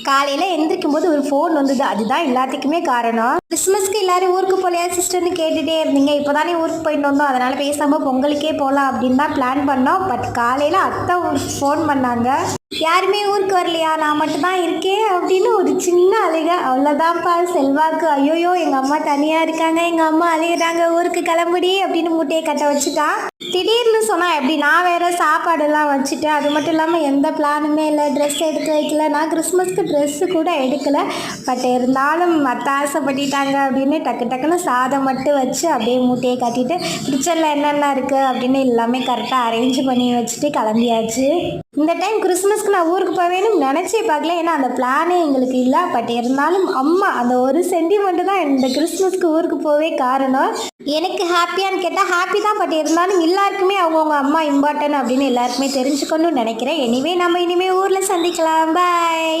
காலையில் எந்திரிக்கும் போது ஒரு ஃபோன் வந்தது, அதுதான் எல்லாத்துக்குமே காரணம். கிறிஸ்மஸ்க்கு எல்லாரும் ஊருக்கு போகலையா சிஸ்டர்னு கேட்டுகிட்டே இருந்தீங்க. இப்போ தானே ஊருக்கு போயிட்டு வந்தோம், அதனால் பேசாமல் பொங்கலுக்கே போகலாம் அப்படின்னு தான் பிளான் பண்ணோம். பட் காலையில் அத்தை ஃபோன் பண்ணாங்க, யாருமே ஊருக்கு வரலையா, நான் மட்டும்தான் இருக்கேன் அப்படின்னு ஒரு சின்ன அழுகை. அவ்வளோதான்ப்பா செல்வாக்கு. ஐயோயோ எங்கள் அம்மா தனியாக இருக்காங்க, எங்கள் அம்மா அழுகிறாங்க, ஊருக்கு கிளம்புடி அப்படின்னு மூட்டையை கட்ட வச்சுட்டான். திடீர்னு சொன்னால் எப்படி, நான் வேறு சாப்பாடெல்லாம் வச்சுட்டேன். அது மட்டும் இல்லாமல் எந்த பிளானுமே இல்லை, ட்ரெஸ் எடுத்து வைக்கல. நான் கிறிஸ்மஸ்க்கு ட்ரெஸ்ஸு கூட எடுக்கலை. பட் இருந்தாலும் மற்ற ஆசைப்பட்டுட்டாங்க அப்படின்னு டக்குன்னு சாதம் மட்டும் வச்சு அப்படியே மூட்டையை கட்டிட்டு கிச்சனில் என்னென்ன இருக்குது அப்படின்னு எல்லாமே கரெக்டாக அரேஞ்ச் பண்ணி வச்சுட்டு கிளம்பியாச்சு. இந்த டைம் கிறிஸ்மஸ்க்கு நான் ஊருக்கு போவேன்னு நினச்சே பார்க்கல, ஏன்னா அந்த பிளானே எங்களுக்கு இல்லை. பட் இருந்தாலும் அம்மா அந்த ஒரு சென்டிமெண்ட்டு தான் இந்த கிறிஸ்மஸ்க்கு ஊருக்கு போவே காரணம். எனக்கு ஹாப்பியான்னு கேட்டால் ஹாப்பி தான். பட் இருந்தாலும் எல்லாருக்குமே அவங்கவுங்க அம்மா இம்பார்ட்டன் அப்படின்னு எல்லாருக்குமே தெரிஞ்சுக்கணும்னு நினைக்கிறேன். எனிவே நம்ம இனிமேல் ஊரில் சந்திக்கலாம். பாய்.